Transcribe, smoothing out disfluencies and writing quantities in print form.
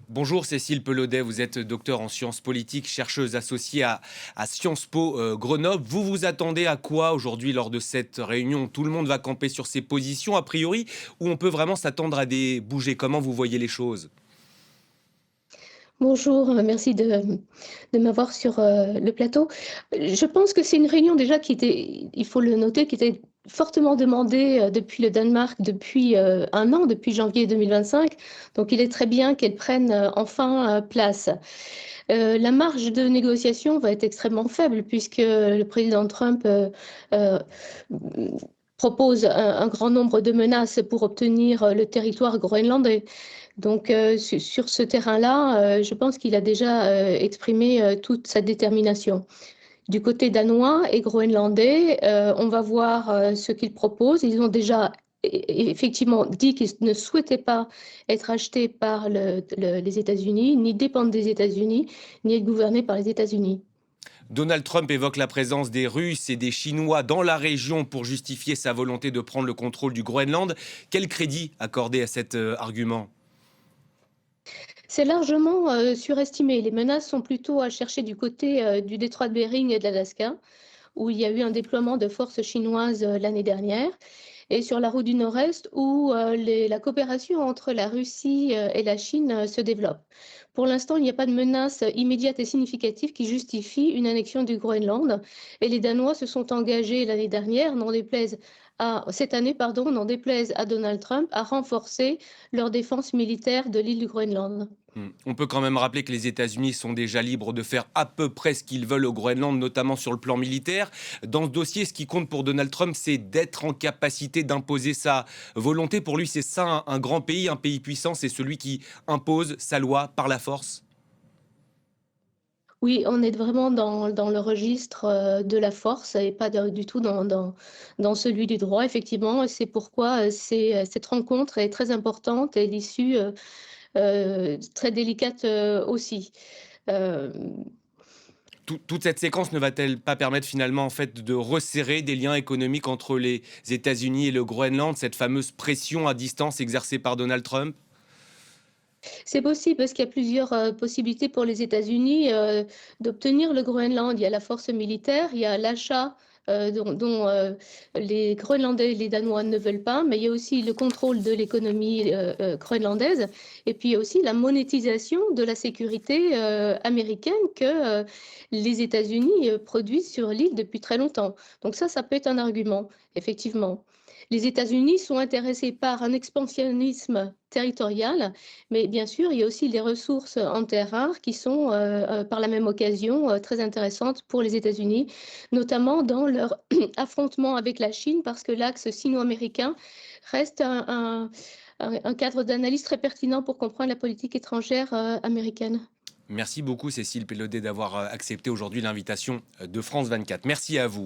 Bonjour Cécile Pelaudet, vous êtes docteur en sciences politiques, chercheuse associée à Sciences Po Grenoble. Vous vous attendez à quoi aujourd'hui lors de cette réunion? Tout le monde va camper sur ses positions a priori ou on peut vraiment s'attendre à des bougées? Comment vous voyez les choses? Bonjour, merci de m'avoir sur, le plateau. Je pense que c'est une réunion déjà qui était, il faut le noter, qui était fortement demandée, depuis le Danemark, depuis, 1 an, depuis janvier 2025. Donc il est très bien qu'elle prenne, enfin, place. La marge de négociation va être extrêmement faible puisque le président Trump, heu, mmh, propose un grand nombre de menaces pour obtenir, le territoire groenlandais. Donc, sur ce terrain-là, je pense qu'il a déjà, exprimé, toute sa détermination. Du côté danois et groenlandais, on va voir, ce qu'ils proposent. Ils ont déjà effectivement dit qu'ils ne souhaitaient pas être achetés par les États-Unis, ni dépendre des États-Unis, ni être gouvernés par les États-Unis. Donald Trump évoque la présence des Russes et des Chinois dans la région pour justifier sa volonté de prendre le contrôle du Groenland. Quel crédit accorder à cet argument? C'est largement, surestimé. Les menaces sont plutôt à chercher du côté, du détroit de Bering et de l'Alaska, où il y a eu un déploiement de forces chinoises, l'année dernière, et sur la route du Nord-Est où, la coopération entre la Russie, et la Chine, se développe. Pour l'instant, il n'y a pas de menace immédiate et significative qui justifie une annexion du Groenland, et les Danois se sont engagés l'année dernière, cette année, pardon, n'en déplaise à Donald Trump, à renforcer leur défense militaire de l'île du Groenland. On peut quand même rappeler que les États-Unis sont déjà libres de faire à peu près ce qu'ils veulent au Groenland, notamment sur le plan militaire. Dans ce dossier, ce qui compte pour Donald Trump, c'est d'être en capacité d'imposer sa volonté. Pour lui, c'est ça un grand pays, un pays puissant, c'est celui qui impose sa loi par la force. Oui, on est vraiment dans le registre, de la force et pas du tout dans celui du droit, effectivement. Et c'est pourquoi, cette rencontre est très importante et l'issue, très délicate, aussi. Hem, Toute cette séquence ne va-t-elle pas permettre finalement en fait de resserrer des liens économiques entre les États-Unis et le Groenland, cette fameuse pression à distance exercée par Donald Trump? c'est possible parce qu'il y a plusieurs, possibilités pour les États-Unis, d'obtenir le Groenland. Il y a la force militaire, il y a l'achat, dont les Groenlandais et les Danois ne veulent pas, mais il y a aussi le contrôle de l'économie, groenlandaise, et puis il y a aussi la monétisation de la sécurité, américaine que, les États-Unis, produisent sur l'île depuis très longtemps. Donc ça peut être un argument, effectivement. Les États-Unis sont intéressés par un expansionnisme territorial, mais bien sûr, il y a aussi les ressources en terres rares qui sont, par la même occasion, très intéressantes pour les États-Unis, notamment dans leur affrontement avec la Chine, parce que l'axe sino-américain reste un cadre d'analyse très pertinent pour comprendre la politique étrangère, américaine. Merci beaucoup Cécile Pellaudet d'avoir accepté aujourd'hui l'invitation de France 24. Merci à vous.